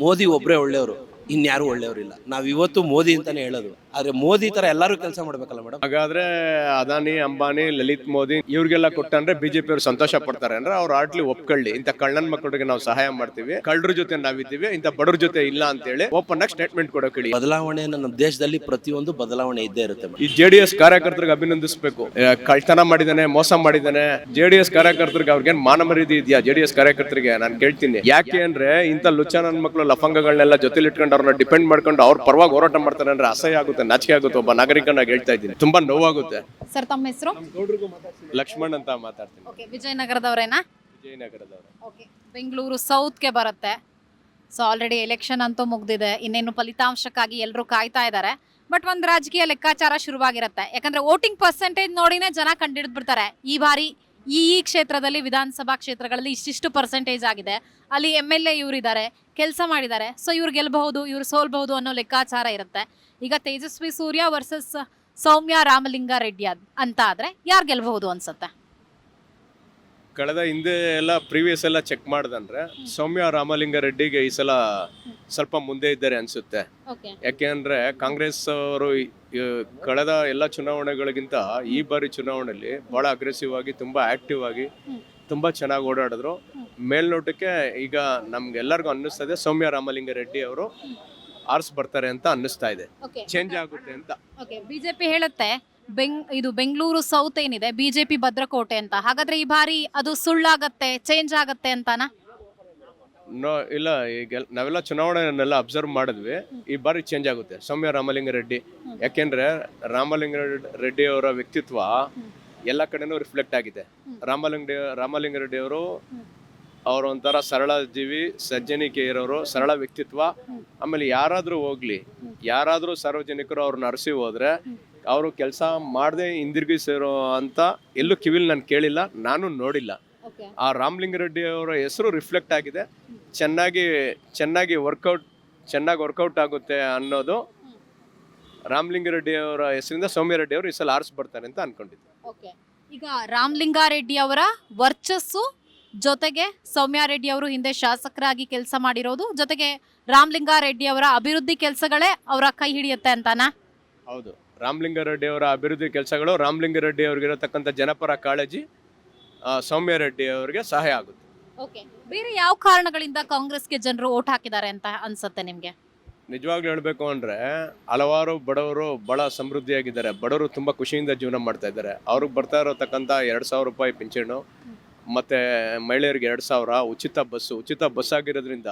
ಮೋದಿ ಒಬ್ಬರೇ ಒಳ್ಳೆಯವರು, ಇನ್ಯಾರು ಒಳ್ಳೆಯವರಿಲ್ಲ. ನಾವು ಇವತ್ತು ಮೋದಿ ಅಂತಾನೆ ಹೇಳೋದು. ಆದ್ರೆ ಮೋದಿ ತರ ಎಲ್ಲರೂ ಕೆಲಸ ಮಾಡ್ಬೇಕಲ್ಲ ಮೇಡಮ್. ಹಾಗಾದ್ರೆ ಅದಾನಿ, ಅಂಬಾನಿ, ಲಲಿತ್ ಮೋದಿ ಇವ್ರಿಗೆಲ್ಲ ಕೊಟ್ಟಂದ್ರೆ ಬಿಜೆಪಿ ಅವ್ರು ಸಂತೋಷ ಪಡ್ತಾರೆ ಅಂದ್ರೆ ಅವ್ರು ಆಟ್ಲಿ ಒಪ್ಕೊಳ್ಳಿ. ಇಂಥ ಕಳ್ಳನ್ ಮಕ್ಕಳಿಗೆ ನಾವು ಸಹಾಯ ಮಾಡ್ತೀವಿ, ಕಳ್ಳರ ಜೊತೆ ನಾವಿದ್ದೀವಿ, ಇಂಥ ಬಡವ್ರ ಜೊತೆ ಇಲ್ಲ ಅಂತ ಹೇಳಿ ಓಪನ್ ಆಗಿ ಸ್ಟೇಟ್ಮೆಂಟ್ ಕೊಡೋಕೆ. ಬದಲಾವಣೆ ನಮ್ಮ ದೇಶದಲ್ಲಿ ಪ್ರತಿಯೊಂದು ಬದಲಾವಣೆ ಇದ್ದೇ ಇರುತ್ತೆ ಮೇಡಮ್. ಈ ಜೆಡಿಎಸ್ ಕಾರ್ಯಕರ್ತರಿಗೆ ಅಭಿನಂದಿಸಬೇಕು. ಕಳ್ತನ ಮಾಡಿದಾನೆ, ಮೋಸ ಮಾಡಿದಾನೆ. ಜೆಡಿಎಸ್ ಕಾರ್ಯಕರ್ತರಿಗೆ ಅವ್ರಿಗೇನ್ ಮಾನ ಮರ್ಯಾದೆ ಇದೆಯಾ? ಜೆಡಿಎಸ್ ಕಾರ್ಯಕರ್ತರಿಗೆ ನಾನು ಕೇಳ್ತೀನಿ, ಯಾಕೆ ಅಂದ್ರೆ ಇಂಥ ಲುಚ್ಚ ನನ್ನ ಮಕ್ಕಳು ಲಫಂಗಗಳನ್ನೆಲ್ಲ ಜೊತೆಲಿ ಇಟ್ಕೊಂಡು ಅವ್ರನ್ನ ಡಿಪೆಂಡ್ ಮಾಡ್ಕೊಂಡು ಅವ್ರ ಪರವಾಗಿ ಹೋರಾಟ ಮಾಡ್ತಾರೆ ಅಂದ್ರೆ ಅಸಹ್ಯ ಆಗುತ್ತೆ, ನಾಚಿಕೆ ಆಗುತ್ತೆ. ಒಬ್ಬ ನಾಗರಿಕನಾಗಿ ಹೇಳ್ತಾ ಇದ್ದೀನಿ, ತುಂಬಾ ನೋವಾಗುತ್ತೆ. ಸರ್, ತಮ್ಮ ಹೆಸರು? ಲಕ್ಷ್ಮಣ್ ಅಂತ ಮಾತಾಡ್ತೀನಿ. ಓಕೆ, ವಿಜಯನಗರದವರೇನಾ? ವಿಜಯನಗರದವರು. ಓಕೆ, ಬೆಂಗಳೂರು ಸೌತ್ಗೆ ಬರುತ್ತೆ. ಸೊ ಆಲ್ರೆಡಿ ಎಲೆಕ್ಷನ್ ಅಂತೂ ಮುಗ್ದಿದೆ, ಇನ್ನೇನು ಫಲಿತಾಂಶಕ್ಕಾಗಿ ಎಲ್ಲರೂ ಕಾಯ್ತಾ ಇದ್ದಾರೆ. ಬಟ್ ಒಂದು ರಾಜಕೀಯ ಲೆಕ್ಕಾಚಾರ ಶುರುವಾಗಿರುತ್ತೆ. ಯಾಕಂದ್ರೆ ವೋಟಿಂಗ್ ಪರ್ಸೆಂಟೇಜ್ ನೋಡಿನೇ ಜನ ಕಂಡಿಡ್ಬಿಡ್ತಾರೆ. ಈ ಬಾರಿ ಈ ಕ್ಷೇತ್ರದಲ್ಲಿ, ವಿಧಾನಸಭಾ ಕ್ಷೇತ್ರಗಳಲ್ಲಿ ಇಷ್ಟಿಷ್ಟು ಪರ್ಸೆಂಟೇಜ್ ಆಗಿದೆ, ಅಲ್ಲಿ MLA ಇವರಿದ್ದಾರೆ, ಕೆಲಸ ಮಾಡಿದ್ದಾರೆ, ಸೊ ಇವ್ರು ಗೆಲ್ಲಬಹುದು, ಇವ್ರು ಸೋಲ್ಬಹುದು ಅನ್ನೋ ಲೆಕ್ಕಾಚಾರ ಇರುತ್ತೆ. ಈಗ ತೇಜಸ್ವಿ ಸೂರ್ಯ ವರ್ಸಸ್ ಸೌಮ್ಯ ರಾಮಲಿಂಗಾರೆಡ್ಡಿ ಅಂತ ಆದ್ರೆ ಯಾರು ಗೆಲ್ಲಬಹುದು ಅನ್ಸುತ್ತೆ? ಕಳೆದ ಹಿಂದೆ ಎಲ್ಲ ಪ್ರೀವಿಯಸ್ ಎಲ್ಲ ಚೆಕ್ ಮಾಡ್ದಂದ್ರೆ ಸೌಮ್ಯ ರಾಮಲಿಂಗಾರೆಡ್ಡಿಗೆ ಈ ಸಲ ಸ್ವಲ್ಪ ಮುಂದೆ ಇದ್ದಾರೆ ಅನ್ಸುತ್ತೆ. ಯಾಕೆಂದ್ರೆ ಕಾಂಗ್ರೆಸ್ ಅವರು ಕಳೆದ ಎಲ್ಲ ಚುನಾವಣೆಗಳಿಗಿಂತ ಈ ಬಾರಿ ಚುನಾವಣೆಯಲ್ಲಿ ಬಹಳ ಅಗ್ರೆಸಿವ್ ಆಗಿ, ತುಂಬಾ ಆಕ್ಟಿವ್ ಆಗಿ, ತುಂಬಾ ಚೆನ್ನಾಗಿ ಓಡಾಡಿದ್ರು. ಮೇಲ್ನೋಟಕ್ಕೆ ಈಗ ನಮ್ಗೆಲ್ಲರಿಗೂ ಅನ್ನಿಸ್ತದೆ ಸೌಮ್ಯ ರಾಮಲಿಂಗಾರೆಡ್ಡಿ ಅವರು ಆರ್ಸ್ ಬರ್ತಾರೆ ಅಂತ ಅನ್ನಿಸ್ತಾ ಇದೆ, ಚೇಂಜ್ ಆಗುತ್ತೆ ಅಂತ. ಬಿಜೆಪಿ ಹೇಳುತ್ತೆ ಇದು ಬೆಂಗಳೂರು ಸೌತ್ ಏನಿದೆ ಬಿಜೆಪಿ ಭದ್ರಕೋಟೆ ಅಂತ. ಹಾಗಾದ್ರೆ ಈ ಬಾರಿ ಅದು ಸುಳ್ಳಾಗತ್ತೆ, ಚೇಂಜ್ ಆಗತ್ತೆ ಅಂತಾನ? ಇಲ್ಲ, ಈಗ ನಾವೆಲ್ಲ ಚುನಾವಣೆಯನ್ನೆಲ್ಲ ಅಬ್ಸರ್ವ್ ಮಾಡಿದ್ವಿ, ಈ ಬಾರಿ ಚೇಂಜ್ ಆಗುತ್ತೆ ಸೌಮ್ಯ ರಾಮಲಿಂಗಾರೆಡ್ಡಿ. ಯಾಕೆಂದ್ರೆ ರಾಮಲಿಂಗಾರೆಡ್ಡಿ ಅವರ ವ್ಯಕ್ತಿತ್ವ ಎಲ್ಲ ಕಡೆನೂ ರಿಫ್ಲೆಕ್ಟ್ ಆಗಿದೆ. ರಾಮಲಿಂಗಾರೆಡ್ಡಿ ಅವರು ಒಂಥರ ಸರಳ ಜೀವಿ, ಸಜ್ಜನಿಕೆ ಇರೋರು, ಸರಳ ವ್ಯಕ್ತಿತ್ವ. ಆಮೇಲೆ ಯಾರಾದ್ರೂ ಹೋಗ್ಲಿ, ಯಾರಾದ್ರೂ ಸಾರ್ವಜನಿಕರು ಅವ್ರನ್ನ ಅರಸಿ ಹೋದ್ರೆ ಅವರು ಕೆಲಸ ಮಾಡದೆ ಹಿಂದಿರುಗಿಸಿರೋ ಅಂತ ಎಲ್ಲೂ ಕಿವಿಲ್ ನಾನು ಕೇಳಿಲ್ಲ, ನಾನು ನೋಡಿಲ್ಲ. ಆ ರಾಮಲಿಂಗಾರೆಡ್ಡಿ ಅವರ ಹೆಸರು ರಿಫ್ಲೆಕ್ಟ್ ಆಗಿದೆ, ಚೆನ್ನಾಗಿ ವರ್ಕೌಟ್ ಆಗುತ್ತೆ ಅನ್ನೋದು. ರಾಮಲಿಂಗಾರೆಡ್ಡಿ ಅವರ ಹೆಸರಿಂದ ಸೌಮ್ಯ ರೆಡ್ಡಿ ಅವರು ಈ ಸಲ ಆರಿಸಿ ಬರ್ತಾರೆ ಅಂತ ಅನ್ಕೊಂಡಿದ್ದೆ. ಈಗ ರಾಮಲಿಂಗಾರೆಡ್ಡಿ ಅವರ ವರ್ಚಸ್ಸು ಜೊತೆಗೆ ಸೌಮ್ಯ ರೆಡ್ಡಿ ಅವರು ಹಿಂದೆ ಶಾಸಕರಾಗಿ ಕೆಲಸ ಮಾಡಿರೋದು, ಜೊತೆಗೆ ರಾಮಲಿಂಗಾರೆಡ್ಡಿ ಅವರ ಅಭಿವೃದ್ಧಿ ಕೆಲಸಗಳೇ ಅವರ ಕೈ ಹಿಡಿಯುತ್ತೆ ಅಂತಾನ? ಹೌದು, ರಾಮಲಿಂಗಾರೆಡ್ಡಿ ಅವರ ಅಭಿವೃದ್ಧಿ ಕೆಲಸಗಳು, ರಾಮಲಿಂಗಾರೆಡ್ಡಿ ಅವ್ರಿಗಿರತಕ್ಕಂಥ ಜನಪರ ಕಾಳಜಿ ಸೌಮ್ಯ ರೆಡ್ಡಿ ಅವರಿಗೆ ಸಹಾಯ ಆಗುತ್ತೆ. ಬೇರೆ ಯಾವ ಕಾರಣಗಳಿಂದ ಕಾಂಗ್ರೆಸ್ಗೆ ಜನರು ಓಟ್ ಹಾಕಿದ್ದಾರೆ ಅಂತ ಅನ್ಸುತ್ತೆ ನಿಮ್ಗೆ? ನಿಜವಾಗ್ಲೂ ಹೇಳ್ಬೇಕು ಅಂದ್ರೆ ಹಲವಾರು ಬಡವರು ಬಹಳ ಸಮೃದ್ಧಿಯಾಗಿದ್ದಾರೆ. ಬಡವರು ತುಂಬಾ ಖುಷಿಯಿಂದ ಜೀವನ ಮಾಡ್ತಾ ಇದ್ದಾರೆ. ಅವ್ರಿಗೆ ಬರ್ತಾ ಇರತಕ್ಕಂಥ 2,000 ರೂಪಾಯಿ ಪಿಂಚಣು, ಮತ್ತೆ ಮಹಿಳೆಯರಿಗೆ 2,000 ಉಚಿತ ಬಸ್ ಆಗಿರೋದ್ರಿಂದ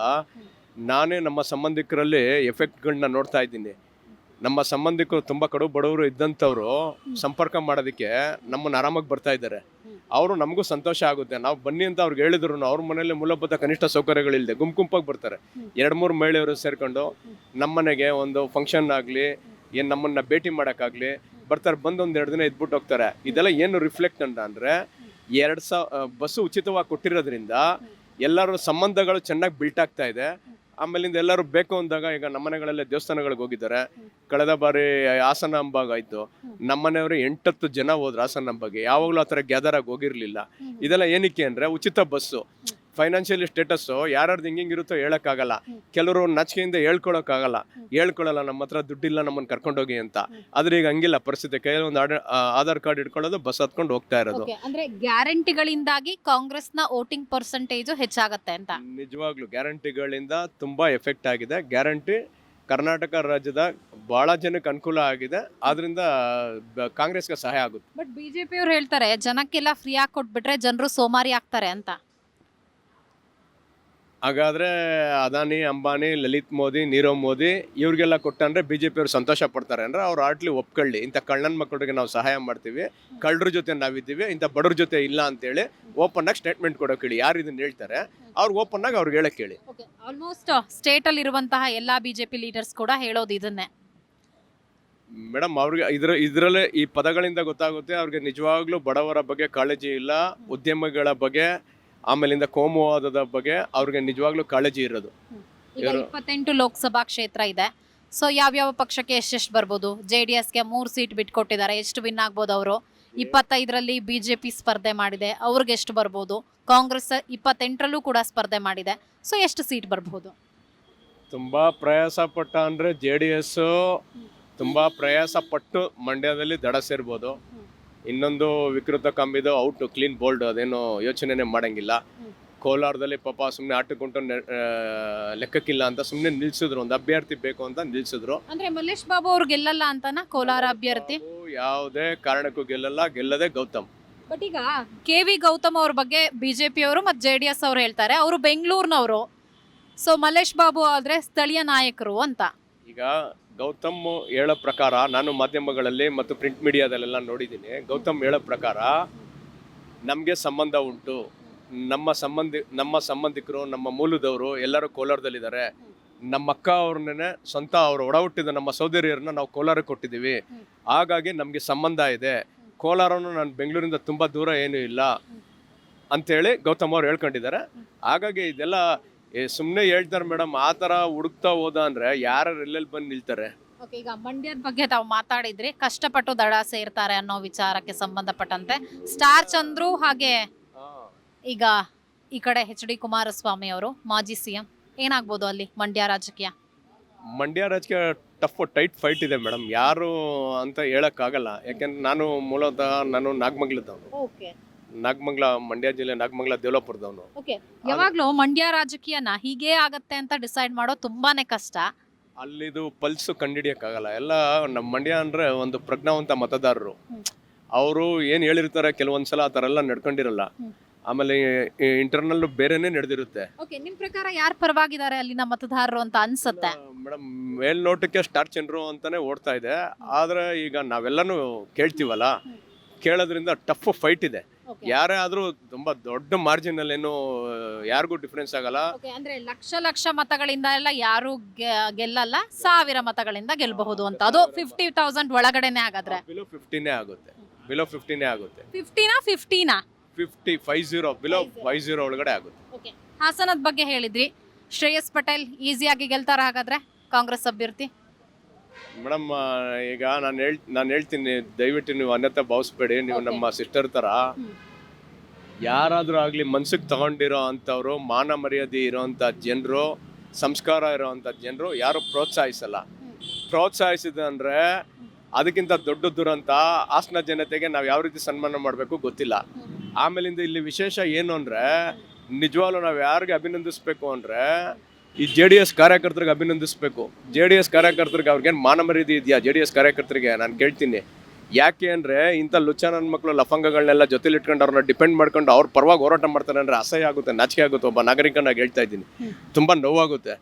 ನಾನೇ ನಮ್ಮ ಸಂಬಂಧಿಕರಲ್ಲಿ ಎಫೆಕ್ಟ್ಗಳನ್ನ ನೋಡ್ತಾ ಇದ್ದೀನಿ. ನಮ್ಮ ಸಂಬಂಧಿಕರು ತುಂಬಾ ಕಡು ಬಡವರು ಇದ್ದಂಥವ್ರು ಸಂಪರ್ಕ ಮಾಡೋದಕ್ಕೆ ನಮ್ಮನ್ನು ಆರಾಮಾಗಿ ಬರ್ತಾ ಇದ್ದಾರೆ. ಅವರು ನಮಗೂ ಸಂತೋಷ ಆಗುತ್ತೆ. ನಾವು ಬನ್ನಿ ಅಂತ ಅವ್ರಿಗೆ ಹೇಳಿದ್ರು ಅವ್ರ ಮನೆಯಲ್ಲಿ ಮೂಲಭೂತ ಕನಿಷ್ಠ ಸೌಕರ್ಯಗಳಿಲ್ಲದೆ ಗುಂಪುಂಪಾಗಿ ಬರ್ತಾರೆ. 2-3 ಮಹಿಳೆಯರು ಸೇರ್ಕೊಂಡು ನಮ್ಮನೆಗೆ ಒಂದು ಫಂಕ್ಷನ್ ಆಗಲಿ, ಏನು ನಮ್ಮನ್ನ ಭೇಟಿ ಮಾಡೋಕ್ಕಾಗಲಿ ಬರ್ತಾರೆ. ಬಂದು 1-2 ದಿನ ಇದ್ಬಿಟ್ಟು ಹೋಗ್ತಾರೆ. ಇದೆಲ್ಲ ಏನು ರಿಫ್ಲೆಕ್ಟ್ ಅಂದ್ರೆ 2,000 ಬಸ್ಸು ಉಚಿತವಾಗಿ ಕೊಟ್ಟಿರೋದ್ರಿಂದ ಎಲ್ಲರ ಸಂಬಂಧಗಳು ಚೆನ್ನಾಗಿ ಬಿಲ್ಟ್ ಆಗ್ತಾ ಇದೆ. ಆಮೇಲಿಂದ ಎಲ್ಲರೂ ಬೇಕು ಅಂದಾಗ, ಈಗ ನಮ್ಮನೆಗಳಲ್ಲೇ ದೇವಸ್ಥಾನಗಳಿಗೆ ಹೋಗಿದ್ದಾರೆ. ಕಳೆದ ಬಾರಿ ಹಾಸನಾಂಬಾಗ್ ಆಯ್ತು, ನಮ್ಮನೆಯವರು 8-10 ಜನ ಹೋದ್ರು ಹಾಸನಾಂಬಾಗೆ. ಯಾವಾಗಲೂ ಆ ಥರ ಗ್ಯಾದರ್ ಆಗಿ ಹೋಗಿರ್ಲಿಲ್ಲ. ಇದೆಲ್ಲ ಏನಕ್ಕೆ ಅಂದ್ರೆ ಉಚಿತ ಬಸ್ಸು. ಫೈನಾನ್ಷಿಯಲಿ ಸ್ಟೇಟಸ್ಸು ಯಾರ್ದು ಹಿಂಗಿರುತ್ತೋ ಹೇಳೋಕ್ಕಾಗಲ್ಲ. ಕೆಲವರು ನಾಚಿಕೆಯಿಂದ ಹೇಳ್ಕೊಳ್ಳಲ್ಲ, ನಮ್ಮ ಹತ್ರ ದುಡ್ಡಿಲ್ಲ, ನಮ್ಮನ್ನು ಕರ್ಕೊಂಡೋಗಿ ಅಂತ. ಆದ್ರೆ ಈಗ ಹಂಗಿಲ್ಲ ಪರಿಸ್ಥಿತಿ. ಕೈಯಲ್ಲಿ ಒಂದು ಆಧಾರ್ ಕಾರ್ಡ್ ಇಟ್ಕೊಳ್ಳೋದು, ಬಸ್ ಹತ್ಕೊಂಡು ಹೋಗ್ತಾ ಇರೋದು. ಅಂದ್ರೆ ಗ್ಯಾರಂಟಿಗಳಿಂದಾಗಿ ಕಾಂಗ್ರೆಸ್ನ ವೋಟಿಂಗ್ ಪರ್ಸೆಂಟೇಜ್ ಹೆಚ್ಚಾಗತ್ತೆ ಅಂತ? ನಿಜವಾಗ್ಲೂ ಗ್ಯಾರಂಟಿಗಳಿಂದ ತುಂಬಾ ಎಫೆಕ್ಟ್ ಆಗಿದೆ. ಗ್ಯಾರಂಟಿ ಕರ್ನಾಟಕ ರಾಜ್ಯದ ಬಹಳ ಜನಕ್ಕೆ ಅನುಕೂಲ ಆಗಿದೆ, ಆದ್ರಿಂದ ಕಾಂಗ್ರೆಸ್ಗೆ ಸಹಾಯ ಆಗುತ್ತೆ. ಬಟ್ ಬಿಜೆಪಿ ಅವ್ರು ಹೇಳ್ತಾರೆ ಜನಕ್ಕೆಲ್ಲ ಫ್ರೀ ಆಗಿ ಕೊಟ್ಬಿಟ್ರೆ ಜನರು ಸೋಮಾರಿ ಆಗ್ತಾರೆ ಅಂತ. ಹಾಗಾದ್ರೆ ಅದಾನಿ, ಅಂಬಾನಿ, ಲಲಿತ್ ಮೋದಿ, ನೀರವ್ ಮೋದಿ ಇವ್ರಿಗೆಲ್ಲ ಕೊಟ್ಟಂದ್ರೆ ಬಿಜೆಪಿ ಅವ್ರು ಸಂತೋಷ ಪಡ್ತಾರೆ ಅಂದ್ರೆ ಅವ್ರು ಆಟ್ಲಿ ಒಪ್ಕೊಳ್ಳಿ. ಇಂಥ ಕಳ್ಳನ್ ಮಕ್ಕಳಿಗೆ ನಾವು ಸಹಾಯ ಮಾಡ್ತೀವಿ, ಕಳ್ಳರ ಜೊತೆ ನಾವಿದ್ದೀವಿ, ಇಂಥ ಬಡವ್ರ ಜೊತೆ ಇಲ್ಲ ಅಂತೇಳಿ ಓಪನ್ ಆಗಿ ಸ್ಟೇಟ್ಮೆಂಟ್ ಕೊಡೋಕೆ ಹೇಳಿ. ಯಾರು ಇದನ್ನ ಹೇಳ್ತಾರೆ ಅವ್ರಿಗೆ ಓಪನ್ ಆಗಿ ಅವ್ರಿಗೆ ಹೇಳಕ್ ಹೇಳಿ. ಆಲ್ಮೋಸ್ಟ್ ಸ್ಟೇಟ್ ಅಲ್ಲಿ ಇರುವಂತಹ ಎಲ್ಲಾ ಬಿಜೆಪಿ ಲೀಡರ್ಸ್ ಕೂಡ ಹೇಳೋದು ಇದನ್ನೇ ಮೇಡಮ್. ಅವ್ರಿಗೆ ಇದರಲ್ಲೇ ಈ ಪದಗಳಿಂದ ಗೊತ್ತಾಗುತ್ತೆ ಅವ್ರಿಗೆ ನಿಜವಾಗ್ಲೂ ಬಡವರ ಬಗ್ಗೆ ಕಾಳಜಿ ಇಲ್ಲ, ಉದ್ಯಮಿಗಳ ಬಗ್ಗೆ, ಆಮೇಲಿಂದ ಕೋಮುವಾದದ ಬಗ್ಗೆ ಅವ್ರಿಗೆ ನಿಜವಾಗ್ಲೂ ಕಾಳಜಿ ಇರೋದು. ಈಗ 28 ಲೋಕಸಭಾ ಕ್ಷೇತ್ರ ಇದೆ. ಸೊ ಯಾವ್ಯಾವ ಪಕ್ಷಕ್ಕೆ ಎಷ್ಟೆಷ್ಟು ಬರ್ಬೋದು? JDSಗೆ 3 ಸೀಟ್ ಬಿಟ್ಕೊಟ್ಟಿದ್ದಾರೆ, ಎಷ್ಟು ವಿನ್ ಆಗ್ಬೋದು ಅವರು? 25ರಲ್ಲಿ ಬಿಜೆಪಿ ಸ್ಪರ್ಧೆ ಮಾಡಿದೆ, ಅವ್ರಿಗೆ ಎಷ್ಟು ಬರ್ಬೋದು? ಕಾಂಗ್ರೆಸ್ 28ರಲ್ಲೂ ಕೂಡ ಸ್ಪರ್ಧೆ ಮಾಡಿದೆ, ಸೊ ಎಷ್ಟು ಸೀಟ್ ಬರ್ಬೋದು? ತುಂಬಾ ಪ್ರಯಾಸ ಪಟ್ಟ ಅಂದ್ರೆ JDS ತುಂಬಾ ಪ್ರಯಾಸ ಪಟ್ಟು ಮಂಡ್ಯದಲ್ಲಿ ದಡ ಸೇರ್ಬೋದು. ಇನ್ನೊಂದು ವಿಕೃತ ಕಂಬಿದು ಔಟ್ ಕ್ಲೀನ್ ಬೋಲ್ಡ್ ಅದೇನು ಯೋಚನೆನೇ ಮಾಡಂಗಿಲ್ಲ. ಕೋಲಾರದಲ್ಲಿ ಪಾಪ ಸುಮ್ಮನೆ ಆಟಕ್ಕುಂಟು ಲೆಕ್ಕಕ್ಕಿಲ್ಲ ಅಂತ ಸುಮ್ಮನೆ ನಿಲ್ಸಿದ್ರು, ಒಂದು ಅಭ್ಯರ್ಥಿ ಬೇಕು ಅಂತ ನಿಲ್ಸಿದ್ರು. ಅಂದ್ರೆ ಮಲ್ಲೇಶ್ ಬಾಬು ಅವ್ರು ಗೆಲ್ಲಲ್ಲ ಅಂತನಾ ಕೋಲಾರ ಅಭ್ಯರ್ಥಿ? ಯಾವುದೇ ಕಾರಣಕ್ಕೂ ಗೆಲ್ಲದೆ ಗೌತಮ್. ಬಟ್ ಈಗ KV ಗೌತಮ್ ಅವ್ರ ಬಗ್ಗೆ ಬಿಜೆಪಿ ಅವರು ಮತ್ತು JDS ಅವರು ಹೇಳ್ತಾರೆ, ಅವರು ಬೆಂಗಳೂರಿನವರು, ಸೊ ಮಲ್ಲೇಶ್ ಬಾಬು ಆದ್ರೆ ಸ್ಥಳೀಯ ನಾಯಕರು ಅಂತ. ಈಗ ಗೌತಮ್ ಹೇಳೋ ಪ್ರಕಾರ, ನಾನು ಮಾಧ್ಯಮಗಳಲ್ಲಿ ಮತ್ತು ಪ್ರಿಂಟ್ ಮೀಡಿಯಾದಲ್ಲೆಲ್ಲ ನೋಡಿದ್ದೀನಿ, ಗೌತಮ್ ಹೇಳೋ ಪ್ರಕಾರ ನಮಗೆ ಸಂಬಂಧ ಉಂಟು, ನಮ್ಮ ಸಂಬಂಧಿಕರು, ನಮ್ಮ ಮೂಲದವರು ಎಲ್ಲರೂ ಕೋಲಾರದಲ್ಲಿದ್ದಾರೆ. ನಮ್ಮ ಅಕ್ಕ ಅವ್ರನ್ನೇ ಸ್ವಂತ ಅವ್ರು ಒಡ ಹುಟ್ಟಿದ ನಮ್ಮ ಸಹೋದರಿಯರನ್ನ ನಾವು ಕೋಲಾರಕ್ಕೆ ಕೊಟ್ಟಿದ್ದೀವಿ, ಹಾಗಾಗಿ ನಮಗೆ ಸಂಬಂಧ ಇದೆ. ಕೋಲಾರನು ನಾನು ಬೆಂಗಳೂರಿಂದ ತುಂಬ ದೂರ ಏನೂ ಇಲ್ಲ ಅಂಥೇಳಿ ಗೌತಮ್ ಅವ್ರು ಹೇಳ್ಕೊಂಡಿದ್ದಾರೆ. ಹಾಗಾಗಿ ಇದೆಲ್ಲ ಸುಮ್ಮನೆ ಹೇಳ್ತಾರೆ ಮೇಡಮ್. ಆ ಥರ ಹುಡುಕ್ತಾ ಹೋದ ಅಂದರೆ ಯಾರು ಎಲ್ಲೆಲ್ಲಿ ಬಂದು ನಿಲ್ತಾರೆ? ಓಕೆ, ಈಗ ಮಂಡ್ಯದ ಬಗ್ಗೆ ತಾವು ಮಾತಾಡಿದ್ರಿ, ಕಷ್ಟಪಟ್ಟು ದಡ ಸೇರ್ತಾರೆ ಅನ್ನೋ ವಿಚಾರಕ್ಕೆ ಸಂಬಂಧಪಟ್ಟಂತೆ ಸ್ಟಾರ್ ಚಂದ್ರು, ಹಾಗೆ ಈಗ ಈ ಕಡೆ HD ಕುಮಾರಸ್ವಾಮಿ ಅವರು ಮಾಜಿ CM, ಏನಾಗ್ಬೋದು ಅಲ್ಲಿ ಮಂಡ್ಯ ರಾಜಕೀಯ? ಮಂಡ್ಯ ರಾಜಕೀಯ ಟಫ್ ಟೈಟ್ ಫೈಟ್ ಇದೆ ಮೇಡಮ್, ಯಾರು ಅಂತ ಹೇಳೋಕ್ಕಾಗಲ್ಲ. ಯಾಕೆಂದ್ರೆ ಮೂಲತಃ ನಾನು ನಾಗಮಂಗ್ಲದವನು. ನಾಗಮಂಗ್ಲ, ಮಂಡ್ಯ ಜಿಲ್ಲೆ ನಾಗಮಂಗ್ಲ ದೇವಲಾಪುರದವನು. ಓಕೆ, ಯಾವಾಗ್ಲೂ ಮಂಡ್ಯ ರಾಜಕೀಯನ ಹೀಗೆ ಆಗತ್ತೆ ಅಂತ ಡಿಸೈಡ್ ಮಾಡೋದು ತುಂಬಾನೇ ಕಷ್ಟ. ಅಲ್ಲಿದು ಪಲ್ಸು ಕಂಡಿಡಿಯೋಕ್ಕಾಗಲ್ಲ. ಎಲ್ಲ ನಮ್ಮ ಮಂಡ್ಯ ಅಂದರೆ ಒಂದು ಪ್ರಜ್ಞಾವಂತ ಮತದಾರರು. ಅವರು ಏನು ಹೇಳಿರ್ತಾರೆ ಕೆಲವೊಂದ್ಸಲ ಆ ಥರ ಎಲ್ಲ ನಡ್ಕೊಂಡಿರಲ್ಲ. ಆಮೇಲೆ ಇಂಟರ್ನಲ್ ಬೇರೆನೇ ನಡೆದಿರುತ್ತೆ. ಓಕೆ, ನಿಮ್ ಪ್ರಕಾರ ಯಾರು ಪರವಾಗಿದ್ದಾರೆ ಅಲ್ಲಿನ ಮತದಾರರು ಅಂತ ಅನ್ಸುತ್ತೆ? ಮೇಡಮ್, ಮೇಲ್ನೋಟಕ್ಕೆ ಸ್ಟಾರ್ ಚಂದ್ರು ಅಂತಾನೆ ಓಡ್ತಾ ಇದೆ. ಆದ್ರೆ ಈಗ ನಾವೆಲ್ಲನೂ ಕೇಳ್ತೀವಲ್ಲ, ಕೇಳೋದ್ರಿಂದ ಟಫ್ ಫೈಟ್ ಇದೆ. ಯಾರೇ ಆದ್ರೂ ತುಂಬಾ ದೊಡ್ಡ ಮಾರ್ಜಿನ್ ಅಲ್ಲಿ ಏನು ಯಾರಿಗೂ ಡಿಫರೆನ್ಸ್ ಆಗಲ್ಲ. ಅಂದ್ರೆ ಲಕ್ಷ ಮತಗಳಿಂದ ಎಲ್ಲ ಯಾರು ಗೆಲ್ಲಲ್ಲ, 1000 ಮತಗಳಿಂದ ಗೆಲ್ಲಬಹುದು ಅಂತ. ಅದು 50,000 ಒಳಗಡೆನೆ ಆಗಾದ್ರೆ ಬಿಲೋ 15 ಆಗುತ್ತೆ. ಬಿಲೋ 15 ಆಗುತ್ತೆ. 50 ಬಿಲೋ 50 ಒಳಗಡೆ ಆಗುತ್ತೆ. ಹಾಸನದ ಬಗ್ಗೆ ಹೇಳಿದ್ರಿ, ಶ್ರೇಯಸ್ ಪಟೇಲ್ ಈಸಿಯಾಗಿ ಗೆಲ್ತಾರ ಹಾಗಾದ್ರೆ ಕಾಂಗ್ರೆಸ್ ಅಭ್ಯರ್ಥಿ? ಮೇಡಮ್, ಈಗ ನಾನು ಹೇಳ್ತೀನಿ, ದಯವಿಟ್ಟು ನೀವು ಅನ್ಯತಾ ಭಾವಿಸ್ಬೇಡಿ. ನೀವು ನಮ್ಮ ಸಿಸ್ಟರ್ ತರ. ಯಾರಾದ್ರೂ ಆಗ್ಲಿ ಮನ್ಸಿಗೆ ತಗೊಂಡಿರೋ ಅಂಥವ್ರು, ಮಾನ ಮರ್ಯಾದೆ ಇರೋಂಥ ಜನರು, ಸಂಸ್ಕಾರ ಇರೋವಂಥ ಜನರು ಯಾರು ಪ್ರೋತ್ಸಾಹಿಸಲ್ಲ. ಪ್ರೋತ್ಸಾಹಿಸಿದ ಅಂದ್ರೆ ಅದಕ್ಕಿಂತ ದೊಡ್ಡ ದುರಂತ ಹಾಸನ ಜನತೆಗೆ ನಾವು ಯಾವ ರೀತಿ ಸನ್ಮಾನ ಮಾಡಬೇಕು ಗೊತ್ತಿಲ್ಲ. ಆಮೇಲಿಂದ ಇಲ್ಲಿ ವಿಶೇಷ ಏನು ಅಂದ್ರೆ, ನಿಜವಾಗ್ಲೂ ನಾವು ಯಾರಿಗೆ ಅಭಿನಂದಿಸ್ಬೇಕು ಅಂದ್ರೆ ಈ JDS ಕಾರ್ಯಕರ್ತರಿಗೆ ಅಭಿನಂದಿಸ್ಬೇಕು. JDS ಕಾರ್ಯಕರ್ತರಿಗೆ ಅವ್ರಿಗೇನು ಮಾನ ಮರ್ಯಾದೆ ಇದೆಯಾ? JDS ಕಾರ್ಯಕರ್ತರಿಗೆ ನಾನು ಕೇಳ್ತೀನಿ. ಯಾಕೆ ಅಂದರೆ ಇಂಥ ಲುಚ್ಚ ನನ್ನ ಮಕ್ಕಳು ಲಫಂಗಗಳನ್ನೆಲ್ಲ ಜೊತೆಲಿ ಇಟ್ಕೊಂಡು ಅವ್ರನ್ನ ಡಿಪೆಂಡ್ ಮಾಡ್ಕೊಂಡು ಅವ್ರ ಪರವಾಗಿ ಹೋರಾಟ ಮಾಡ್ತಾರೆ ಅಂದರೆ ಅಸಹ್ಯ ಆಗುತ್ತೆ, ನಾಚಿಕೆ ಆಗುತ್ತೆ. ಒಬ್ಬ ನಾಗರಿಕನಾಗಿ ಹೇಳ್ತಾ ಇದ್ದೀನಿ, ತುಂಬ ನೋವಾಗುತ್ತೆ.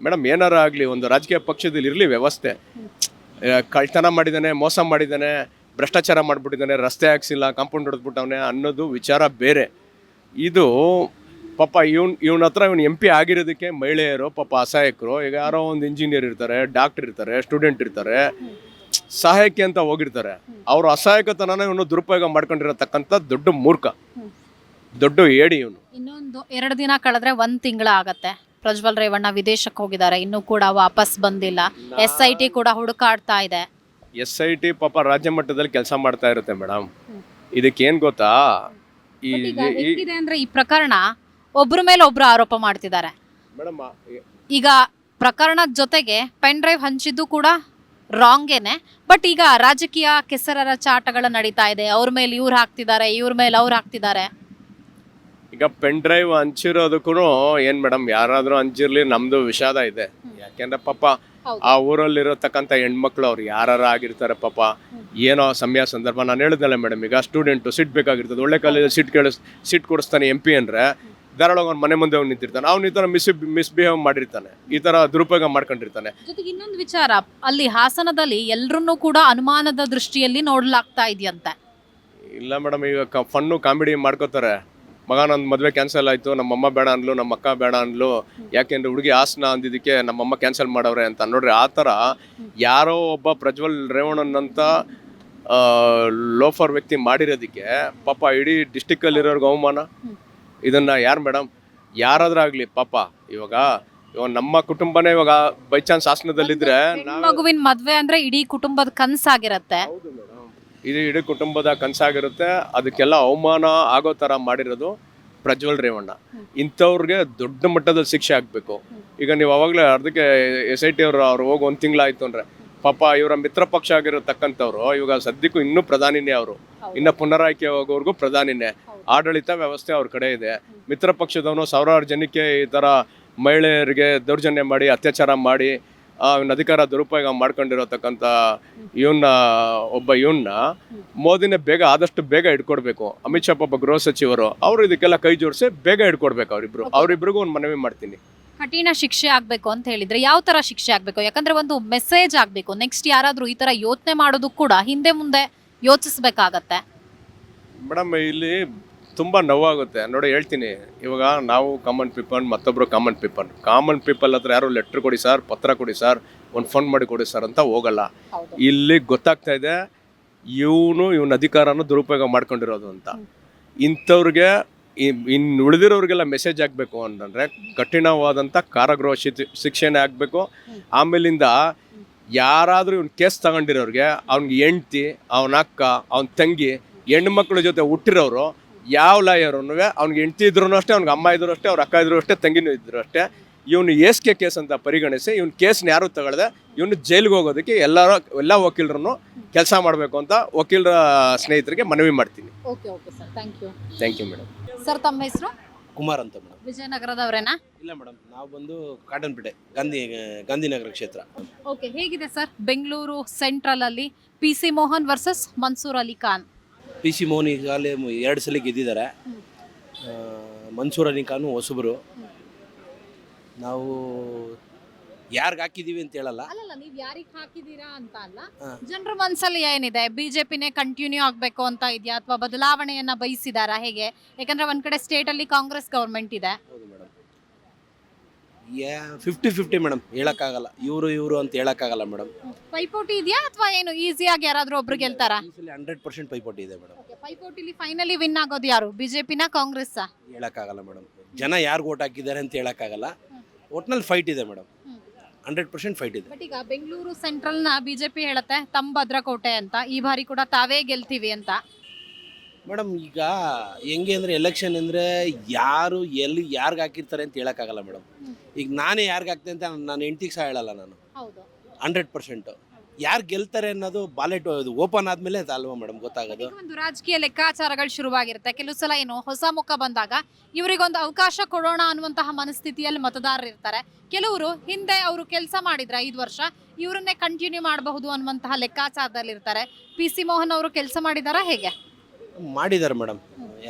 ಮೇಡಮ್, ಏನಾರ ಆಗಲಿ ಒಂದು ರಾಜಕೀಯ ಪಕ್ಷದಲ್ಲಿ ಇರಲಿ ವ್ಯವಸ್ಥೆ. ಕಳ್ತನ ಮಾಡಿದ್ದಾನೆ, ಮೋಸ ಮಾಡಿದ್ದಾನೆ, ಭ್ರಷ್ಟಾಚಾರ ಮಾಡಿಬಿಟ್ಟಿದ್ದಾನೆ, ರಸ್ತೆ ಹಾಕ್ಸಿಲ್ಲ, ಕಾಂಪೌಂಡ್ ಹೊಡೆದ್ಬಿಟ್ಟವನೆ ಅನ್ನೋದು ವಿಚಾರ ಬೇರೆ. ಇದು ಪಾಪ ಇವನ ಹತ್ರ MP ಆಗಿರೋದಕ್ಕೆ ಮಹಿಳೆಯರು ಪಾಪ ಅಸಹಾಯಕರು. ಈಗ ಯಾರೋ ಒಂದು ಇಂಜಿನಿಯರ್ ಇರ್ತಾರೆ, ಡಾಕ್ಟರ್ ಇರ್ತಾರೆ, ಸ್ಟೂಡೆಂಟ್ ಇರ್ತಾರೆ, ಸಹಾಯಕ್ಕೆ ಅಂತ ಹೋಗಿರ್ತಾರೆ. ಅವ್ರ ಅಸಹಾಯಕತನ ಇವನು ದುರುಪಯೋಗ ಮಾಡ್ಕೊಂಡಿರತಕ್ಕಂಥ ದೊಡ್ಡ ಮೂರ್ಖ, ದೊಡ್ಡ ಏಡಿ ಇವನು. ಇನ್ನೊಂದು 2 ದಿನ ಕಳೆದ್ರೆ 1 ತಿಂಗಳ ಆಗತ್ತೆ. ಪ್ರಜ್ವಲ್ ರೇವಣ್ಣ ವಿದೇಶಕ್ಕೆ ಹೋಗಿದ್ದಾರೆ, ಇನ್ನೂ ಕೂಡ ವಾಪಸ್ ಬಂದಿಲ್ಲ. SIT ಕೂಡ ಹುಡುಕಾಡ್ತಾ ಇದೆ. SIT ಪಾಪ ರಾಜ್ಯ ಮಟ್ಟದಲ್ಲಿ ಕೆಲಸ ಮಾಡ್ತಾ ಇರುತ್ತೆ ಮೇಡಮ್. ಇದಕ್ಕೇನ್ ಗೊತ್ತಾ, ಅಂದ್ರೆ ಈ ಪ್ರಕರಣ ಒಬ್ರ ಮೇಲೆ ಒಬ್ರು ಆರೋಪ ಮಾಡ್ತಿದ್ದಾರೆ ಮೇಡಮ್. ಈಗ ಪ್ರಕರಣದ ಜೊತೆಗೆ ಪೆನ್ ಡ್ರೈವ್ ಹಂಚಿದ್ದು ಕೂಡ ರಾಂಗೇನೆ. ಬಟ್ ಈಗ ರಾಜಕೀಯ ಕೆಸರರ ಚಾಟಗಳು ನಡೀತಾ ಇದೆ, ಅವ್ರ ಮೇಲೆ ಇವ್ರು ಹಾಕ್ತಿದ್ದಾರೆ, ಇವ್ರ ಮೇಲೆ ಅವ್ರು ಹಾಕ್ತಿದ್ದಾರೆ. ಈಗ ಪೆನ್ ಡ್ರೈವ್ ಹಂಚಿರೋದಕ್ಕೂ ಏನ್ ಮೇಡಮ್, ಯಾರಾದ್ರೂ ಹಂಚಿರ್ಲಿ, ನಮ್ದು ವಿಷಾದ ಇದೆ. ಯಾಕೆಂದ್ರೆ ಪಾಪ ಆ ಊರಲ್ಲಿರತಕ್ಕಂಥ ಹೆಣ್ಮಕ್ಳು ಅವ್ರು ಯಾರು ಆಗಿರ್ತಾರೆ ಪಾಪ, ಏನೋ ಸಮಯ ಸಂದರ್ಭ. ನಾನು ಹೇಳಿದ್ನಲ್ಲ ಮೇಡಮ್, ಈಗ ಸ್ಟೂಡೆಂಟು ಸೀಟ್ ಬೇಕಾಗಿರ್ತದೆ, ಒಳ್ಳೆ ಕಾಲೇಜಲ್ಲಿ ಸೀಟ್ ಕೊಡಿಸ್ತಾನೆ MP ಅಂದರೆ ಧಾರಾಳ ಅವ್ನ ಮನೆ ಮುಂದೆ ಅವ್ನು ನಿಂತಿರ್ತಾನೆ, ಅವ್ನು ಈ ಥರ ಮಿಸ್ಬಿಹೇವ್ ಮಾಡಿರ್ತಾನೆ, ಈ ಥರ ದುರುಪಯೋಗ ಮಾಡ್ಕೊಂಡಿರ್ತಾನೆ. ಜೊತೆಗೆ ಇನ್ನೊಂದು ವಿಚಾರ, ಅಲ್ಲಿ ಹಾಸನದಲ್ಲಿ ಎಲ್ಲರನ್ನೂ ಕೂಡ ಅನುಮಾನದ ದೃಷ್ಟಿಯಲ್ಲಿ ನೋಡಲಾಗ್ತಾ ಇದೆಯಂತೆ. ಇಲ್ಲ ಮೇಡಮ್, ಈಗ ಫನ್ನು ಕಾಮಿಡಿ ಮಾಡ್ಕೋತಾರೆ. ಮಗ ನನ್ನ ಮದುವೆ ಕ್ಯಾನ್ಸಲ್ ಆಯಿತು, ನಮ್ಮಮ್ಮ ಬೇಡ ಅಂದ್ಲು, ನಮ್ಮ ಅಕ್ಕ ಬೇಡ ಅಂದ್ಲು, ಯಾಕೆಂದ್ರೆ ಹುಡುಗಿ ಹಾಸನ ಅಂದಿದ್ದಕ್ಕೆ ನಮ್ಮಮ್ಮ ಕ್ಯಾನ್ಸಲ್ ಮಾಡವ್ರೆ ಅಂತ ನೋಡ್ರಿ. ಆ ಥರ ಯಾರೋ ಒಬ್ಬ ಪ್ರಜ್ವಲ್ ರೇವಣ್ಣನಂತ ಲೋಫರ್ ವ್ಯಕ್ತಿ ಮಾಡಿರೋದಕ್ಕೆ ಪಾಪ ಇಡೀ ಡಿಸ್ಟಿಕ್ಕಲ್ಲಿರೋರ್ಗೆ ಅವಮಾನ. ಇದನ್ನ ಯಾರು ಮೇಡಮ್, ಯಾರಾದ್ರೂ ಆಗಲಿ ಪಾಪ. ಇವಾಗ ನಮ್ಮ ಕುಟುಂಬನೇ ಇವಾಗ ಬೈ ಚಾನ್ಸ್ ಹಾಸನದಲ್ಲಿದ್ರೆ, ಮಗುವಿನ ಮದುವೆ ಅಂದ್ರೆ ಇಡೀ ಕುಟುಂಬದ ಕನಸಾಗಿರತ್ತೆ. ಇದು ಇಡೀ ಕುಟುಂಬದ ಕನಸಾಗಿರುತ್ತೆ. ಅದಕ್ಕೆಲ್ಲ ಅವಮಾನ ಆಗೋ ಥರ ಮಾಡಿರೋದು ಪ್ರಜ್ವಲ್ ರೇವಣ್ಣ, ಇಂಥವ್ರಿಗೆ ದೊಡ್ಡ ಮಟ್ಟದ ಶಿಕ್ಷೆ ಆಗಬೇಕು. ಈಗ ನೀವು ಅವಾಗಲೇ ಅದಕ್ಕೆ SIT ಅವ್ರು ಹೋಗಿ 1 ತಿಂಗಳಾಯ್ತು ಅಂದರೆ ಪಾಪ ಇವರ ಮಿತ್ರ ಪಕ್ಷ ಆಗಿರತಕ್ಕಂಥವ್ರು ಇವಾಗ ಸದ್ಯಕ್ಕೂ ಇನ್ನೂ ಪ್ರಧಾನಿನೇ, ಅವರು ಇನ್ನು ಪುನರಾಯ್ಕೆ ಹೋಗೋವರೆಗೂ ಪ್ರಧಾನಿನೇ. ಆಡಳಿತ ವ್ಯವಸ್ಥೆ ಅವ್ರ ಕಡೆ ಇದೆ. ಮಿತ್ರ ಪಕ್ಷದವನು ಸಾವಿರಾರು ಜನಕ್ಕೆ ಈ ಥರ ಮಹಿಳೆಯರಿಗೆ ದೌರ್ಜನ್ಯ ಮಾಡಿ ಅತ್ಯಾಚಾರ ಮಾಡಿ ಇವನ್ನ ಅಧಿಕಾರ ದುರುಪಯೋಗ ಮಾಡ್ಕೊಂಡಿರತಕ್ಕಂಥ ಇವನ್ನ ಮೋದಿನೇ ಆದಷ್ಟು ಬೇಗ ಹಿಡ್ಕೊಡ್ಬೇಕು. ಅಮಿತ್ ಶಾ ಪಾಪ ಗೃಹ ಸಚಿವರು ಅವರು ಇದಕ್ಕೆಲ್ಲ ಕೈ ಜೋಡಿಸಿ ಬೇಗ ಹಿಡ್ಕೊಡ್ಬೇಕು. ಅವರಿಬ್ರಿಗೂ ಒಂದು ಮನವಿ ಮಾಡ್ತೀನಿ. ಕಠಿಣ ಶಿಕ್ಷೆ ಆಗ್ಬೇಕು ಅಂತ ಹೇಳಿದ್ರೆ ಯಾವ ತರ ಶಿಕ್ಷೆ ಆಗ್ಬೇಕು? ಯಾಕಂದ್ರೆ ಒಂದು ಮೆಸೇಜ್ ಆಗ್ಬೇಕು. ನೆಕ್ಸ್ಟ್ ಯಾರಾದ್ರೂ ಈ ತರ ಯೋಚನೆ ಮಾಡೋದು ಕೂಡ ಹಿಂದೆ ಮುಂದೆ ಯೋಚಿಸ್ಬೇಕಾಗತ್ತೆ. ಮೇಡಮ್, ಇಲ್ಲಿ ತುಂಬ ನೋವಾಗುತ್ತೆ ನೋಡಿ. ಹೇಳ್ತೀನಿ, ಇವಾಗ ನಾವು ಕಾಮನ್ ಪೀಪಲ್, ಮತ್ತೊಬ್ಬರು ಕಾಮನ್ ಪೀಪಲ್ ಹತ್ರ ಯಾರು ಲೆಟ್ರ್ ಕೊಡಿ ಸರ್, ಪತ್ರ ಕೊಡಿ ಸರ್, ಒಂದು ಫೋನ್ ಮಾಡಿ ಕೊಡಿ ಸರ್ ಅಂತ ಹೋಗಲ್ಲ. ಇಲ್ಲಿ ಗೊತ್ತಾಗ್ತಾ ಇದೆ ಇವನ ಅಧಿಕಾರನ ದುರುಪಯೋಗ ಮಾಡ್ಕೊಂಡಿರೋದು ಅಂತ. ಇಂಥವ್ರಿಗೆ ಇನ್ನು ಉಳಿದಿರೋರಿಗೆಲ್ಲ ಮೆಸೇಜ್ ಆಗಬೇಕು ಅಂತಂದರೆ ಕಠಿಣವಾದಂಥ ಕಾರಾಗೃಹ ಶಿಕ್ಷೆನೇ ಆಗಬೇಕು. ಆಮೇಲಿಂದ ಯಾರಾದರೂ ಇವ್ನ ಕೇಸ್ ತಗೊಂಡಿರೋರಿಗೆ ಅವ್ನಿಗೆ ಹೆಂಡ್ತಿ, ಅವನ ಅಕ್ಕ, ಅವನ ತಂಗಿ, ಹೆಣ್ಮಕ್ಳ ಜೊತೆ ಹುಟ್ಟಿರೋರು ಯಾವ ಲಾಯರ್ನು ಅವ್ನಿಗೆ ಹೆಂಡ್ತಿ ಇದ್ರು ಅಷ್ಟೇ, ಅವ್ನಿಗೆ ಅಮ್ಮ ಇದ್ರು ಅಷ್ಟೇ, ಅವ್ರ ಅಕ್ಕ ಇದ್ರು ಅಷ್ಟೇ, ತಂಗಿನೂ ಇದ್ರು ಅಷ್ಟೇ, ಇವನು ಎಸ್ಕೆ ಕೇಸ್ ಅಂತ ಪರಿಗಣಿಸಿ ಇವ್ನ ಕೇಸ್ನ ಯಾರು ತಗೊಳ್ದೆ ಇವನು ಜೈಲಿಗೆ ಹೋಗೋದಕ್ಕೆ ಎಲ್ಲ ವಕೀಲರನ್ನು ಕೆಲಸ ಮಾಡಬೇಕು ಅಂತ ವಕೀಲರ ಸ್ನೇಹಿತರಿಗೆ ಮನವಿ ಮಾಡ್ತೀನಿ. Thank you madam. ಸರ್, ತಮ್ಮ ಹೆಸರು? ಕುಮಾರ್ ಅಂತ ಮೇಡಮ್. ವಿಜಯನಗರದವರೇನಾ? ಇಲ್ಲ ಮೇಡಮ್, ನಾವು ಬಂದು ಕಾಟನ್ಪೇಟೆ ಗಾಂಧಿನಗರ ಕ್ಷೇತ್ರ. ಓಕೆ, ಹೇಗಿದೆ ಸರ್ ಬೆಂಗಳೂರು ಸೆಂಟ್ರಲ್ ಅಲ್ಲಿ PC Mohan versus Mansoor Ali Khan? PC Mohan ಈಗಾಗಲೇ 2 ಸಲ ಗೆದ್ದಿದ್ದಾರೆ. ಮನ್ಸೂರ್ ಅಲಿ ಖಾನ್ ಹೊಸಬರು. ನಾವು ಯಾರಿಗೆ ಹಾಕಿದೀವಿ ಅಂತ ಹೇಳಲ್ಲ. ಅಲ್ಲಲ್ಲ, ನೀವು ಯಾರಿಗೆ ಹಾಕಿದೀರಾ ಅಂತ ಅಲ್ಲ, ಜನರ ಮನಸ್ಸಲ್ಲಿ ಏನಿದೆ, ಬಿಜೆಪಿನೇ ಕಂಟಿನ್ಯೂ ಆಗಬೇಕು ಅಂತ ಇದೆಯಾ ಅಥವಾ ಬದಲಾವಣೆಯನ್ನ ಬಯಸಿದಾರಾ, ಹೇಗೆ? ಯಾಕಂದ್ರೆ ಒಂದ್ ಕಡೆ ಸ್ಟೇಟ್ ಅಲ್ಲಿ ಕಾಂಗ್ರೆಸ್ ಗವರ್ಮೆಂಟ್ ಇದೆ. ಹೌದು ಮೇಡಮ್, 50-50 ಮೇಡಮ್, ಹೇಳಕ್ಕಾಗಲ್ಲ. ಇವರು ಅಂತ ಹೇಳಕ್ಕಾಗಲ್ಲ ಮೇಡಮ್. ಪೈಪೋಟಿ ಇದೆಯಾ ಅಥವಾ ಏನು ಈಸಿಯಾಗಿ ಯಾರಾದ್ರೂ ಒಬ್ರು ಗೆಲ್ತಾರಾ? 100% ಪೈಪೋಟಿ ಇದೆ ಮೇಡಮ್. ಪೈಪೋಟಿಲಿ ಫೈನಲಿ ವಿನ್ ಆಗೋದು ಯಾರು, ಬಿಜೆಪಿನ ಕಾಂಗ್ರೆಸ್? ಹೇಳಕ್ಕಾಗಲ್ಲ ಮೇಡಮ್. ಜನ ಯಾರು ಓಟ್ ಹಾಕಿದ್ದಾರೆ ಅಂತ ಹೇಳಕ್ಕಾಗಲ್ಲ. ಒಟ್ನಲ್ಲಿ ಫೈಟ್ ಇದೆ ಮೇಡಮ್, 100% ಫೈಟ್ ಇದೆ. ಬಟ್ ಈಗ ಬೆಂಗಳೂರು ಸೆಂಟ್ರಲ್ ನ ಬಿಜೆಪಿ ಹೇಳುತ್ತೆ ತಮ್ಮ ಭದ್ರಕೋಟೆ ಅಂತ, ಈ ಬಾರಿ ಕೂಡ ತಾವೇ ಗೆಲ್ತೀವಿ ಅಂತ. ಮೇಡಮ್, ಈಗ ಹೆಂಗೆ ಅಂದರೆ ಎಲೆಕ್ಷನ್ ಅಂದರೆ ಯಾರು ಎಲ್ಲಿ ಯಾರಿಗೆ ಹಾಕಿರ್ತಾರೆ ಅಂತ ಹೇಳೋಕ್ಕಾಗಲ್ಲ ಮೇಡಮ್. ಈಗ ನಾನೇ ಯಾರಿಗೆ ಹಾಕ್ತೆ ಅಂತ ನಾನು ಹೆಂಡ್ತಿಗೆ ಸಹ ಹೇಳಲ್ಲ ನಾನು. 100% ಯಾರು ಗೆಲ್ತಾರೆ ಅನ್ನೋದು ಬಾಲೆಟ್ ಓಪನ್ ಆದಮೇಲೆ ಅಲ್ವಾ ಮೇಡಮ್ ಗೊತ್ತಾಗೋದು. ಒಂದು ರಾಜಕೀಯ ಲೆಕ್ಕಾಚಾರಗಳು ಶುರುವಾಗಿರುತ್ತೆ. ಕೆಲವು ಸಲ ಏನು ಹೊಸ ಮುಖ ಬಂದಾಗ ಇವರಿಗೊಂದು ಅವಕಾಶ ಕೊಡೋಣ ಅನ್ನುವಂತಹ ಮನಸ್ಥಿತಿಯಲ್ಲಿ ಮತದಾರರು ಇರ್ತಾರೆ. ಕೆಲವರು ಹಿಂದೆ ಅವರು ಕೆಲಸ ಮಾಡಿದ್ರೆ 5 ವರ್ಷ ಇವರನ್ನೇ ಕಂಟಿನ್ಯೂ ಮಾಡಬಹುದು ಅನ್ನುವಂತಹ ಲೆಕ್ಕಾಚಾರದಲ್ಲಿ ಇರ್ತಾರೆ. PC ಮೋಹನ್ ಅವರು ಕೆಲಸ ಮಾಡಿದಾರಾ, ಹೇಗೆ? ಮಾಡಿದ್ದಾರೆ ಮೇಡಮ್,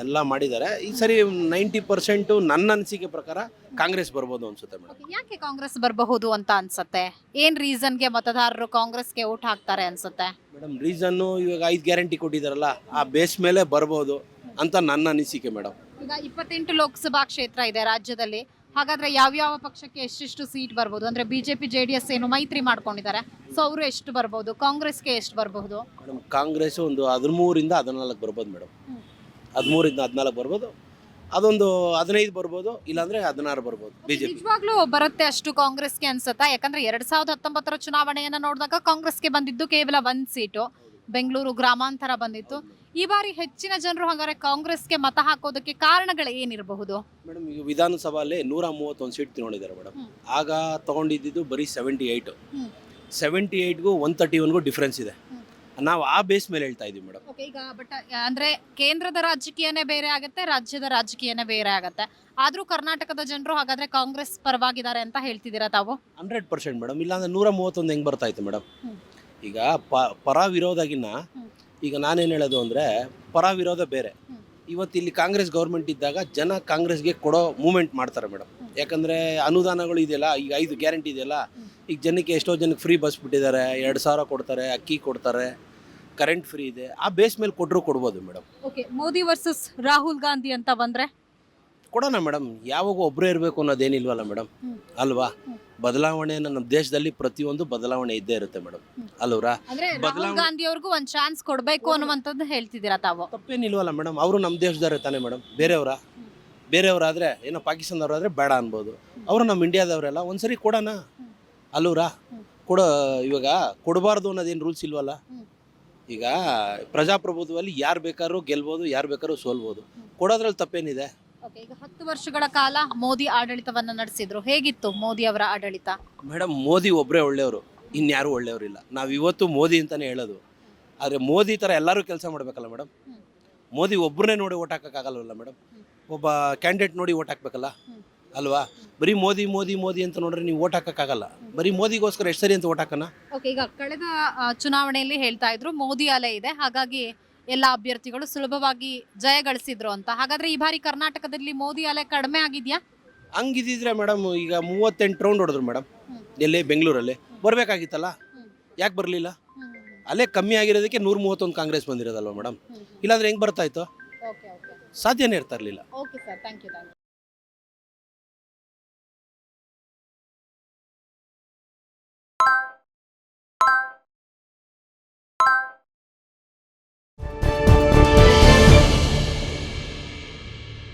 ಎಲ್ಲ ಮಾಡಿದ್ದಾರೆ. ಈ ಸರಿ 90% ನನ್ನ ಅನಿಸಿಕೆ ಪ್ರಕಾರ ಕಾಂಗ್ರೆಸ್ ಬರ್ಬೋದು ಅನ್ಸುತ್ತೆ ಮೇಡಮ್. ಯಾಕೆ ಕಾಂಗ್ರೆಸ್ ಬರಬಹುದು ಅಂತ ಅನ್ಸುತ್ತೆ? ಏನ್ ರೀಸನ್ಗೆ ಮತದಾರರು ಕಾಂಗ್ರೆಸ್ಗೆ ಓಟ್ ಹಾಕ್ತಾರೆ ಅನ್ಸುತ್ತೆ ಮೇಡಮ್? ರೀಸನ್ನು ಇವಾಗ 5 ಗ್ಯಾರಂಟಿ ಕೊಟ್ಟಿದ್ದಾರಲ್ಲ, ಆ ಬೇಸ್ ಮೇಲೆ ಬರ್ಬೋದು ಅಂತ ನನ್ನ ಅನಿಸಿಕೆ ಮೇಡಮ್. ಈಗ 28 ಲೋಕಸಭಾ ಕ್ಷೇತ್ರ ಇದೆ ರಾಜ್ಯದಲ್ಲಿ. ಹಾಗಾದ್ರೆ ಯಾವ್ಯಾವ ಪಕ್ಷಕ್ಕೆ ಎಷ್ಟೆಷ್ಟು ಸೀಟ್ ಬರ್ಬೋದು? ಅಂದ್ರೆ ಬಿಜೆಪಿ JDS ಏನು ಮೈತ್ರಿ ಮಾಡ್ಕೊಂಡಿದ್ದಾರೆ, ಸೊ ಅವರು ಎಷ್ಟು ಬರ್ಬೋದು? ಕಾಂಗ್ರೆಸ್ಗೆ ಎಷ್ಟು ಬರಬಹುದು ಮೇಡಮ್? ಕಾಂಗ್ರೆಸ್ ಒಂದು 13ರಿಂದ 14 ಬರ್ಬೋದು ಮೇಡಮ್. 13ರಿಂದ 14 ಬರ್ಬೋದು. ಅದೊಂದು 15 ಬರ್ಬೋದು, ಇಲ್ಲಾಂದ್ರೆ 16 ಬರ್ಬೋದು. ಬಿಜೆಪಿ ನಿಜವಾಗ್ಲೂ ಬರುತ್ತೆ ಅಷ್ಟು ಕಾಂಗ್ರೆಸ್ಗೆ ಅನ್ಸುತ್ತಾ? ಯಾಕಂದ್ರೆ 2019 ಚುನಾವಣೆಯನ್ನ ನೋಡಿದಾಗ ಕಾಂಗ್ರೆಸ್ಗೆ ಬಂದಿದ್ದು ಕೇವಲ 1 ಸೀಟು, ಬೆಂಗಳೂರು ಗ್ರಾಮಾಂತರ ಬಂದಿತ್ತು. ಈ ಬಾರಿ ಹೆಚ್ಚಿನ ಜನರು ಹಾಗಾದ್ರೆ ಕಾಂಗ್ರೆಸ್ಗೆ ಮತ ಹಾಕೋದಕ್ಕೆ ಕಾರಣಗಳು ಏನಿರಬಹುದು ಮೇಡಮ್? ಈಗ ವಿಧಾನಸಭೆಯಲ್ಲಿ 131 ಸೀಟ್ ತಗೊಂಡಿದ್ದಾರೆ ಮೇಡಮ್. ಆಗ ತಗೊಂಡಿದ್ದು ಬರೀ 78. 78ಗೂ 131ಗೂ ಡಿಫ್ರೆನ್ಸ್ ಇದೆ. ನಾವು ಆ ಬೇಸ್ ಮೇಲೆ ಹೇಳ್ತಾ ಇದೀವಿ ಮೇಡಮ್. ಈಗ ಬಟ್ ಅಂದ್ರೆ ಕೇಂದ್ರದ ರಾಜಕೀಯನೇ ಬೇರೆ ಆಗುತ್ತೆ, ರಾಜ್ಯದ ರಾಜಕೀಯನೇ ಬೇರೆ ಆಗುತ್ತೆ. ಆದ್ರೂ ಕರ್ನಾಟಕದ ಜನರು ಹಾಗಾದ್ರೆ ಕಾಂಗ್ರೆಸ್ ಪರವಾಗಿದ್ದಾರೆ ಅಂತ ಹೇಳ್ತಿದ್ದೀರಾ ತಾವು? 100% ಮೇಡಮ್. ಇಲ್ಲಾಂದ್ರೆ 131 ಹೆಂಗ್ ಬರ್ತಾ ಇತ್ತು ಮೇಡಮ್? ಈಗ ಪರ ವಿರೋಧಗಿನ್ನ ಈಗ ನಾನೇನು ಹೇಳೋದು ಅಂದರೆ ಪರ ವಿರೋಧ ಬೇರೆ. ಇವತ್ತು ಇಲ್ಲಿ ಕಾಂಗ್ರೆಸ್ ಗೌರ್ಮೆಂಟ್ ಇದ್ದಾಗ ಜನ ಕಾಂಗ್ರೆಸ್ಗೆ ಕೊಡೋ ಮೂಮೆಂಟ್ ಮಾಡ್ತಾರೆ ಮೇಡಮ್. ಯಾಕಂದರೆ ಅನುದಾನಗಳು ಇದೆಯಲ್ಲ, ಈಗ 5 ಗ್ಯಾರಂಟಿ ಇದೆಯಲ್ಲ, ಈಗ ಜನಕ್ಕೆ ಎಷ್ಟೋ ಜನಕ್ಕೆ ಫ್ರೀ ಬಸ್ ಬಿಟ್ಟಿದ್ದಾರೆ, 2,000 ಕೊಡ್ತಾರೆ, ಅಕ್ಕಿ ಕೊಡ್ತಾರೆ, ಕರೆಂಟ್ ಫ್ರೀ ಇದೆ. ಆ ಬೇಸ್ ಮೇಲೆ ಕೊಟ್ಟರು ಕೊಡ್ಬೋದು madam. Okay, Modi versus Rahul Gandhi ಅಂತ ಬಂದರೆ ಕೊಡೋಣ ಮೇಡಮ್. ಯಾವಾಗ ಒಬ್ಬರೇ ಇರಬೇಕು ಅನ್ನೋದೇನಿಲ್ವಲ್ಲ ಮೇಡಮ್, ಅಲ್ವಾ? ಬದಲಾವಣೆ ನಮ್ಮ ದೇಶದಲ್ಲಿ ಪ್ರತಿಯೊಂದು ಬದಲಾವಣೆ ಇದ್ದೇ ಇರುತ್ತೆ ಮೇಡಮ್, ಅಲ್ವರಾ? ರಾಹುಲ್ ಗಾಂಧಿ ಅವ್ರಿಗೂ ಒಂದು ಚಾನ್ಸ್ ಕೊಡಬೇಕು ಅನ್ನುವಂಥದ್ದು ಹೇಳ್ತಿದ್ದೀರಾ ತಾವು? ತಪ್ಪೇನಿಲ್ವಲ್ಲ ಮೇಡಮ್, ಅವರು ನಮ್ಮ ದೇಶದವರೇ ತಾನೇ ಮೇಡಮ್. ಬೇರೆಯವರಾದರೆ ಏನೋ ಪಾಕಿಸ್ತಾನದವರಾದರೆ ಬೇಡ ಅನ್ಬೋದು. ಅವರು ನಮ್ಮ ಇಂಡಿಯಾದವರೆಲ್ಲ ಒಂದ್ಸರಿ ಕೊಡೋಣ, ಅಲ್ವರಾ? ಇವಾಗ ಕೊಡಬಾರ್ದು ಅನ್ನೋದೇನು ರೂಲ್ಸ್ ಇಲ್ವಲ್ಲ. ಈಗ ಪ್ರಜಾಪ್ರಭುತ್ವದಲ್ಲಿ ಯಾರು ಬೇಕಾದ್ರೂ ಗೆಲ್ಬೋದು, ಯಾರು ಬೇಕಾದ್ರೂ ಸೋಲ್ಬೋದು. ಕೊಡೋದ್ರಲ್ಲಿ ತಪ್ಪೇನಿದೆ? ಓಕೆ, ಈಗ 10 ವರ್ಷಗಳ ಕಾಲ ಮೋದಿ ಆಡಳಿತವನ್ನ ನಡೆಸಿದ್ರು. ಹೇಗಿತ್ತು ಮೋದಿ ಅವರ ಆಡಳಿತ? ಮೇಡಮ್ ಮೋದಿ ಒಬ್ಬರೇ ಒಳ್ಳೆಯವರು, ಇನ್ಯಾರೂ ಒಳ್ಳೆಯವರಿಲ್ಲ. ನಾವು ಇವತ್ತು ಮೋದಿ ಅಂತಲೇ ಹೇಳೋದು. ಆದರೆ ಮೋದಿ ಥರ ಎಲ್ಲರೂ ಕೆಲಸ ಮಾಡಬೇಕಲ್ಲ ಮೇಡಮ್. ಮೋದಿ ಒಬ್ಬರನ್ನೇ ನೋಡಿ ಓಟ್ ಹಾಕೋಕ್ಕಾಗಲ್ವಲ್ಲ ಮೇಡಮ್. ಒಬ್ಬ ಕ್ಯಾಂಡಿಡೇಟ್ ನೋಡಿ ಓಟ್ ಹಾಕ್ಬೇಕಲ್ಲ ಅಲ್ವಾ. ಬರೀ ಮೋದಿ ಮೋದಿ ಮೋದಿ ಅಂತ ನೋಡ್ರೆ ನೀವು ಓಟ್ ಹಾಕೋಕ್ಕಾಗಲ್ಲ. ಬರೀ ಮೋದಿಗೋಸ್ಕರ ಎಷ್ಟು ಸರಿ ಅಂತ ಓಟ್ ಹಾಕೋಣ. ಓಕೆ, ಈಗ ಕಳೆದ ಚುನಾವಣೆಯಲ್ಲಿ ಹೇಳ್ತಾ ಇದ್ರು ಮೋದಿ ಅಲೆ ಇದೆ, ಹಾಗಾಗಿ ಎಲ್ಲ ಅಭ್ಯರ್ಥಿಗಳು ಸುಲಭವಾಗಿ ಜಯ ಗಳಿಸಿದ್ರು ಅಂತ. ಹಾಗಾದ್ರೆ ಈ ಬಾರಿ ಕರ್ನಾಟಕದಲ್ಲಿ ಮೋದಿ ಅಲೆ ಕಡಿಮೆ ಆಗಿದ್ಯಾ? ಹಂಗಿದ್ದಿದ್ರೆ ಮೇಡಮ್ ಈಗ 38 ರೌಂಡ್ ಹೊಡೆದ್ರು ಮೇಡಮ್. ಎಲ್ಲಿ ಬೆಂಗಳೂರಲ್ಲಿ ಬರಬೇಕಾಗಿತ್ತಲ್ಲ, ಯಾಕೆ ಬರಲಿಲ್ಲ? ಅಲ್ಲೇ ಕಮ್ಮಿ ಆಗಿರೋದಕ್ಕೆ 131 ಕಾಂಗ್ರೆಸ್ ಬಂದಿರೋದಲ್ವ ಮೇಡಮ್. ಇಲ್ಲಾಂದ್ರೆ ಹೆಂಗೆ ಬರ್ತಾ ಇತ್ತು? ಓಕೆ ಓಕೆ ಸಾಧ್ಯನೇ ಇರ್ತಾ ಇರಲಿಲ್ಲ. Okay sir, thank you.